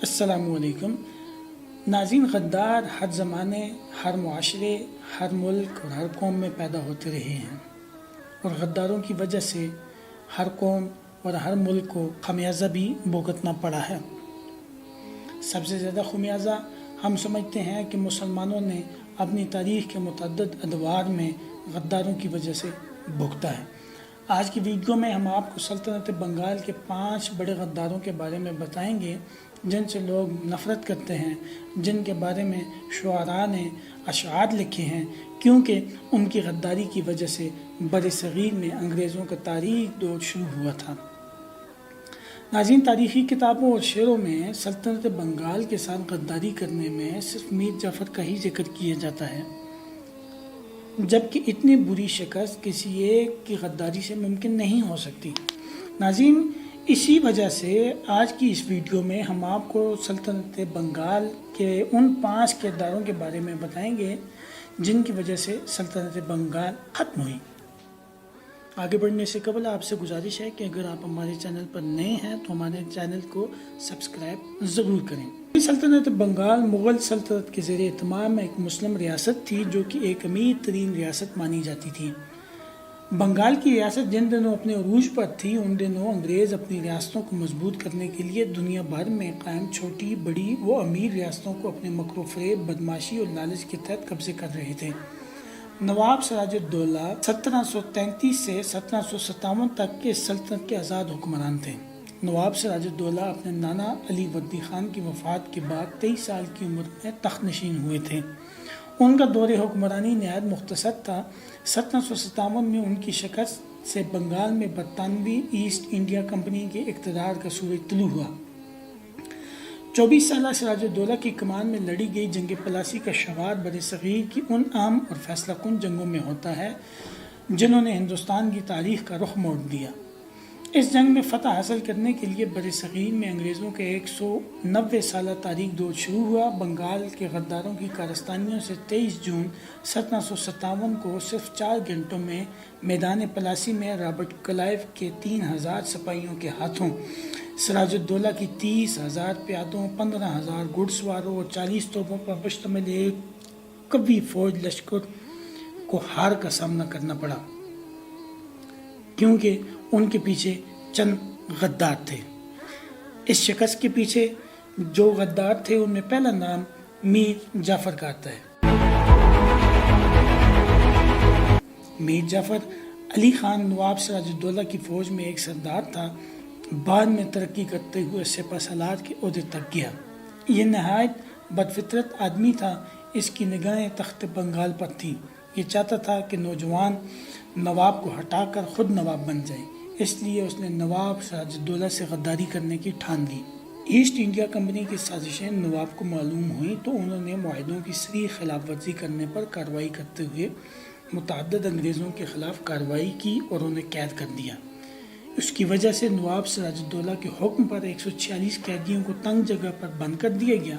السلام علیکم ناظرین، غدار ہر زمانے، ہر معاشرے، ہر ملک اور ہر قوم میں پیدا ہوتے رہے ہیں، اور غداروں کی وجہ سے ہر قوم اور ہر ملک کو خمیازہ بھی بھگتنا پڑا ہے۔ سب سے زیادہ خمیازہ ہم سمجھتے ہیں کہ مسلمانوں نے اپنی تاریخ کے متعدد ادوار میں غداروں کی وجہ سے بھگتا ہے۔ آج کی ویڈیو میں ہم آپ کو سلطنت بنگال کے 5 بڑے غداروں کے بارے میں بتائیں گے جن سے لوگ نفرت کرتے ہیں، جن کے بارے میں شعراء نے اشعار لکھے ہیں، کیونکہ ان کی غداری کی وجہ سے بر صغیر میں انگریزوں کا تاریخ دور شروع ہوا تھا۔ ناظرین، تاریخی کتابوں اور شعروں میں سلطنت بنگال کے ساتھ غداری کرنے میں صرف میر جعفر کا ہی ذکر کیا جاتا ہے، جبکہ اتنی بری شکست کسی ایک کی غداری سے ممکن نہیں ہو سکتی۔ ناظرین، اسی وجہ سے آج کی اس ویڈیو میں ہم آپ کو سلطنت بنگال کے ان 5 کرداروں کے بارے میں بتائیں گے جن کی وجہ سے سلطنت بنگال ختم ہوئی۔ آگے بڑھنے سے قبل آپ سے گزارش ہے کہ اگر آپ ہمارے چینل پر نئے ہیں تو ہمارے چینل کو سبسکرائب ضرور کریں۔ سلطنت بنگال مغل سلطنت کے زیر اہتمام ایک مسلم ریاست تھی جو کہ ایک امیر ترین ریاست مانی جاتی تھی۔ بنگال کی ریاست جن دنوں اپنے عروج پر تھی، ان دنوں انگریز اپنی ریاستوں کو مضبوط کرنے کے لیے دنیا بھر میں قائم چھوٹی بڑی و امیر ریاستوں کو اپنے مکر و فریب، بدماشی اور لالچ کے تحت قبضے کر رہے تھے۔ نواب سراج الدولہ 1733 سے 1757 تک کے سلطنت کے آزاد حکمران تھے۔ نواب سراج الدولہ اپنے نانا علی وردی خان کی وفات کے بعد 23 سال کی عمر میں تخت نشین ہوئے تھے۔ ان کا دور حکمرانی نہایت مختصر تھا۔ 1757 میں ان کی شکست سے بنگال میں برطانوی ایسٹ انڈیا کمپنی کے اقتدار کا سورج طلوع ہوا۔ 24 سالہ سراج الدولہ کی کمان میں لڑی گئی جنگ پلاسی کا شمار بر صغیر کی ان اہم اور فیصلہ کن جنگوں میں ہوتا ہے جنہوں نے ہندوستان کی تاریخ کا رخ موڑ دیا۔ اس جنگ میں فتح حاصل کرنے کے لیے بر صغیر میں انگریزوں کے 190 سالہ تاریخ دور شروع ہوا۔ بنگال کے غداروں کی کارستانیوں سے 23 جون 1757 کو صرف 4 گھنٹوں میں میدان پلاسی میں رابرٹ کلائیو کے 3000 سپاہیوں کے ہاتھوں سراج الدولہ کی 30,000 پیادوں، 15,000 گھڑ سواروں اور 40 توپوں پر مشتمل ایک قوی فوج لشکر کو ہار کا سامنا کرنا پڑا، کیونکہ ان کے پیچھے چند غدار تھے۔ اس شکست کے پیچھے جو غدار تھے ان میں پہلا نام میر جعفر کا آتا ہے۔ میر جعفر علی خان نواب سراج الدولہ کی فوج میں ایک سردار تھا، بعد میں ترقی کرتے ہوئے سپہ سالار کے عہدے تک گیا۔ یہ نہایت بدفطرت آدمی تھا۔ اس کی نگاہیں تخت بنگال پر تھیں۔ یہ چاہتا تھا کہ نوجوان نواب کو ہٹا کر خود نواب بن جائے، اس لیے اس نے نواب سراج الدولہ سے غداری کرنے کی ٹھان لی۔ ایسٹ انڈیا کمپنی کی سازشیں نواب کو معلوم ہوئیں تو انہوں نے معاہدوں کی صریح خلاف ورزی کرنے پر کارروائی کرتے ہوئے متعدد انگریزوں کے خلاف کارروائی کی اور انہیں قید کر دیا۔ اس کی وجہ سے نواب سراج الدولہ کے حکم پر 146 قیدیوں کو تنگ جگہ پر بند کر دیا گیا،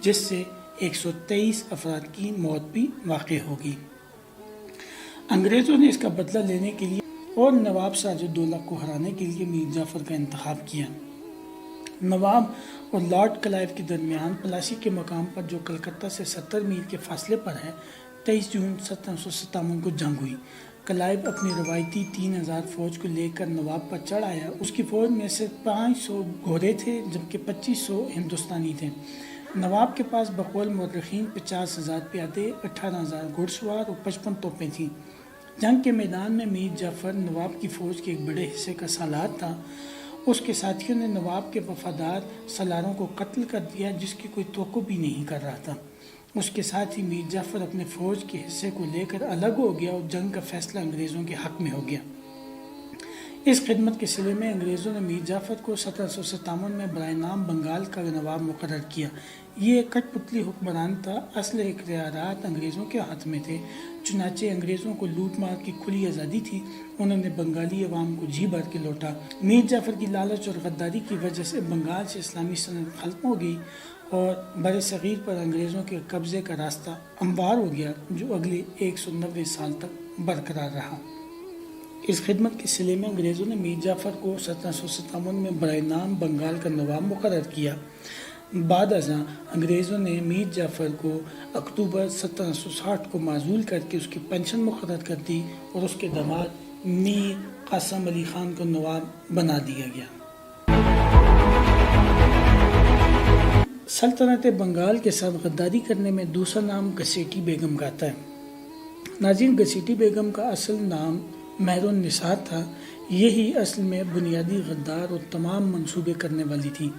جس سے 123 افراد کی موت بھی واقع ہوگی۔ انگریزوں نے اس کا بدلہ لینے کے لیے اور نواب سراج الدولہ کو ہرانے کے لیے میر جعفر کا انتخاب کیا۔ نواب اور لارڈ کلائیو کے درمیان پلاسی کے مقام پر جو کلکتہ سے 70 میل کے فاصلے پر ہے 23 جون 1757 کو جنگ ہوئی۔ کلائیو اپنی روایتی 3000 فوج کو لے کر نواب پر چڑھ آیا۔ اس کی فوج میں سے 500 گھوڑے تھے جبکہ 2500 ہندوستانی تھے۔ نواب کے پاس بقول مورخین 50,000 پیادے، 18,000 گھڑ سوار اور 55 توپیں تھیں۔ جنگ کے میدان میں میر جعفر نواب کی فوج کے ایک بڑے حصے کا سالار تھا۔ اس کے ساتھیوں نے نواب کے وفادار سالاروں کو قتل کر دیا، جس کی کوئی توقع بھی نہیں کر رہا تھا۔ اس کے ساتھ ہی میر جعفر اپنے فوج کے حصے کو لے کر الگ ہو گیا اور جنگ کا فیصلہ انگریزوں کے حق میں ہو گیا۔ اس خدمت کے صلے میں انگریزوں نے میر جعفر کو 1757 میں برائے نام بنگال کا نواب مقرر کیا۔ یہ ایک کٹ پتلی حکمران تھا۔ اصل اختیارات انگریزوں کے ہاتھ میں تھے، چنانچہ انگریزوں کو لوٹ مار کی کھلی آزادی تھی۔ انہوں نے بنگالی عوام کو جی بھر کے لوٹا۔ میر جعفر کی لالچ اور غداری کی وجہ سے بنگال سے اسلامی سلطنت ختم ہو گئی اور بر صغیر پر انگریزوں کے قبضے کا راستہ ہموار ہو گیا، جو اگلے 190 سال تک برقرار رہا۔ اس خدمت کے صلے میں انگریزوں نے میر جعفر کو 1757 میں برائے نام بنگال کا نواب مقرر کیا۔ بعد ازاں انگریزوں نے میر جعفر کو اکتوبر 1760 کو معزول کر کے اس کی پنشن مقرر کر دی اور اس کے داماد میر قاسم علی خان کو نواب بنا دیا گیا۔ سلطنت بنگال کے ساتھ غداری کرنے میں دوسرا نام گھسیٹی بیگم کا آتا ہے۔ ناظرین، گھسیٹی بیگم کا اصل نام مہر النساء تھا۔ یہی اصل میں بنیادی غدار اور تمام منصوبے کرنے والی تھی۔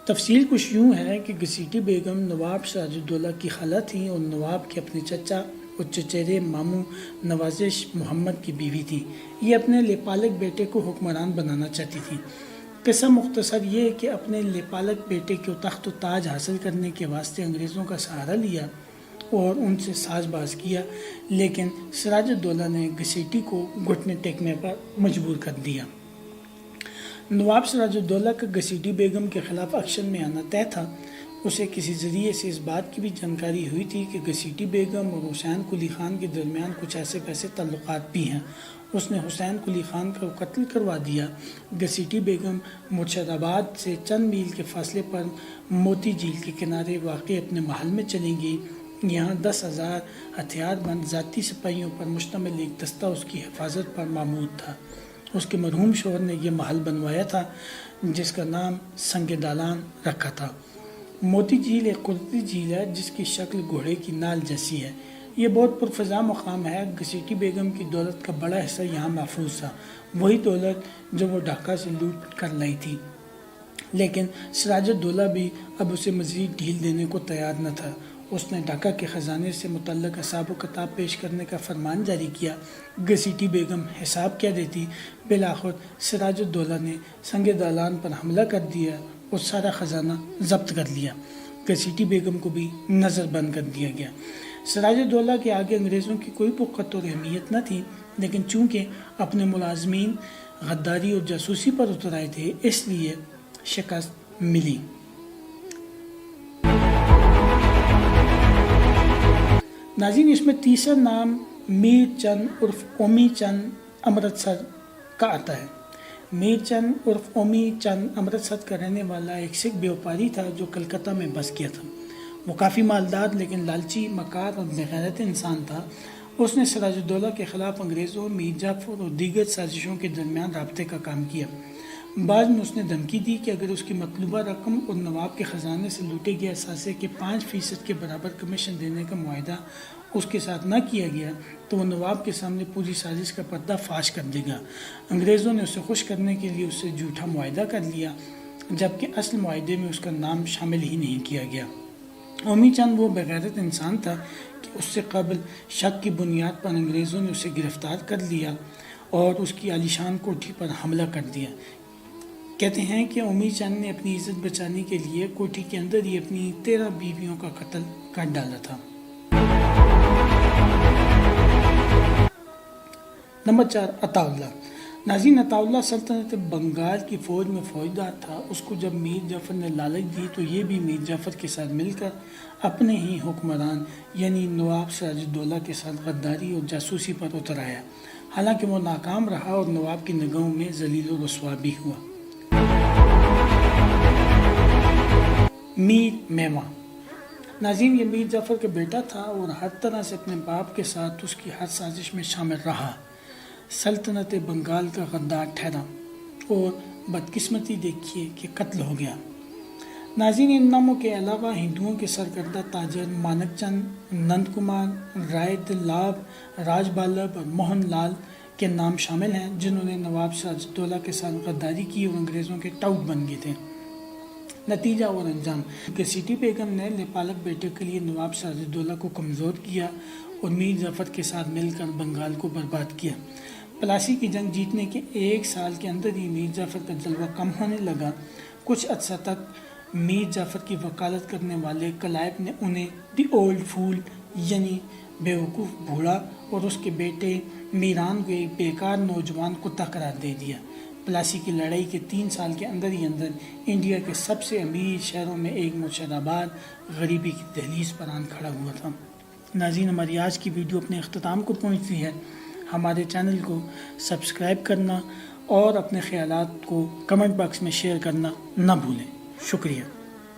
تفصیل کچھ یوں ہے کہ گھسیٹی بیگم نواب سراج الدولہ کی خالہ تھیں اور نواب کے اپنے چچا اور چچیرے ماموں نوازش محمد کی بیوی تھی۔ یہ اپنے لیپالک بیٹے کو حکمران بنانا چاہتی تھی۔ قصہ مختصر یہ ہے کہ اپنے لیپالک بیٹے کو تخت و تاج حاصل کرنے کے واسطے انگریزوں کا سہارا لیا اور ان سے ساز باز کیا، لیکن سراج الدولہ نے گھسیٹی کو گھٹنے ٹیکنے پر مجبور کر دیا۔ نواب سراج الدولہ کا گھسیٹی بیگم کے خلاف ایکشن میں آنا طے تھا۔ اسے کسی ذریعے سے اس بات کی بھی جانکاری ہوئی تھی کہ گھسیٹی بیگم اور حسین قلی خان کے درمیان کچھ ایسے تعلقات بھی ہیں۔ اس نے حسین قلی خان کا قتل کروا دیا۔ گھسیٹی بیگم مرشد آباد سے چند میل کے فاصلے پر موتی جھیل کے کنارے واقع اپنے محل میں چلی گئی۔ یہاں 10,000 ہتھیار بند ذاتی سپاہیوں پر مشتمل ایک دستہ اس کی حفاظت پر معمور تھا۔ اس کے مرحوم شوہر نے یہ محل بنوایا تھا جس کا نام سنگ دالان رکھا تھا۔ موتی جھیل ایک قدرتی جھیل ہے جس کی شکل گھوڑے کی نال جیسی ہے۔ یہ بہت پرفضا مقام ہے۔ گھسیٹی بیگم کی دولت کا بڑا حصہ یہاں محفوظ تھا، وہی دولت جو وہ ڈھاکہ سے لوٹ کر لائی تھی، لیکن سراج الدولہ بھی اب اسے مزید ڈھیل دینے کو تیار نہ تھا۔ اس نے ڈھاکہ کے خزانے سے متعلق حساب و کتاب پیش کرنے کا فرمان جاری کیا۔ گھسیٹی بیگم حساب کیا دیتی؟ بالآخر سراج الدولہ نے سنگ دالان پر حملہ کر دیا اور سارا خزانہ ضبط کر لیا۔ گھسیٹی بیگم کو بھی نظر بند کر دیا گیا۔ سراج الدولہ کے آگے انگریزوں کی کوئی وقت اور اہمیت نہ تھی، لیکن چونکہ اپنے ملازمین غداری اور جاسوسی پر اتر آئے تھے، اس لیے شکست ملی۔ ناظرین، اس میں تیسرا نام میر چند عرف اومی چند امرتسر کا آتا ہے۔ میر چند عرف اومی چند امرتسر کا رہنے والا ایک سکھ بیوپاری تھا جو کلکتہ میں بس گیا تھا۔ وہ کافی مالدار لیکن لالچی، مکار اور بغیرت انسان تھا۔ اس نے سراج الدولہ کے خلاف انگریزوں، میر جعفر اور دیگر سازشوں کے درمیان رابطے کا کام کیا۔ بعد میں اس نے دھمکی دی کہ اگر اس کی مطلوبہ رقم اور نواب کے خزانے سے لوٹے گئے اثاثے کے 5% کے برابر کمیشن دینے کا معاہدہ اس کے ساتھ نہ کیا گیا تو وہ نواب کے سامنے پوری سازش کا پردہ فاش کر دے گا۔ انگریزوں نے اسے خوش کرنے کے لیے اس سے جھوٹا معاہدہ کر لیا، جبکہ اصل معاہدے میں اس کا نام شامل ہی نہیں کیا گیا۔ اومی چند وہ بغیرت انسان تھا کہ اس سے قبل شک کی بنیاد پر انگریزوں نے اسے گرفتار کر لیا اور اس کی عالیشان کوٹھی پر حملہ کر دیا۔ کہتے ہیں کہ اومی چند نے اپنی عزت بچانے کے لیے کوٹھی کے اندر ہی اپنی 13 بیویوں کا قتل کر ڈالا تھا۔ نمبر 4، عطا اللہ۔ ناظرین، عطا اللہ سلطنت بنگال کی فوج میں فوجدار تھا۔ اس کو جب میر جعفر نے لالچ دی تو یہ بھی میر جعفر کے ساتھ مل کر اپنے ہی حکمران یعنی نواب سراج الدولہ کے ساتھ غداری اور جاسوسی پر اتر آیا۔ حالانکہ وہ ناکام رہا اور نواب کی نگاہوں میں ذلیل و رسوا بھی ہوا۔ میر میواں۔ ناظرین، یہ میر جعفر کا بیٹا تھا اور ہر طرح سے اپنے باپ کے ساتھ اس کی ہر سازش میں شامل رہا۔ سلطنت بنگال کا غدار ٹھہرا اور بدقسمتی دیکھیے کہ قتل ہو گیا۔ ناظرین، ان ناموں کے علاوہ ہندوؤں کے سرکردہ تاجر مانک چند، نند کمار، رائے دلاب، راج بالب اور موہن لال کے نام شامل ہیں، جنہوں نے نواب سراج الدولہ کے ساتھ غداری کی اور انگریزوں کے ٹاؤٹ بن گئے تھے۔ نتیجہ اور انجام: گھسیٹی بیگم نے لیپالک بیٹے کے لیے نواب سراج الدولہ کو کمزور کیا اور میر جعفر کے ساتھ مل کر بنگال کو برباد کیا۔ پلاسی کی جنگ جیتنے کے 1 سال کے اندر ہی میر جعفر کا جلوہ کم ہونے لگا۔ کچھ عرصہ تک میر جعفر کی وکالت کرنے والے کلائب نے انہیں دی اولڈ فول یعنی بیوقوف بوڑھا اور اس کے بیٹے میران کو ایک بیکار نوجوان کتا قرار دے دیا۔ پلاسی کی لڑائی کے 3 سال کے اندر ہی اندر انڈیا کے سب سے امیر شہروں میں ایک مرشد آباد غریبی کی دہلیز پر آن کھڑا ہوا تھا۔ ناظرین، ہماری آج کی ویڈیو اپنے اختتام کو پہنچتی ہے۔ ہمارے چینل کو سبسکرائب کرنا اور اپنے خیالات کو کمنٹ باکس میں شیئر کرنا نہ بھولیں۔ شکریہ۔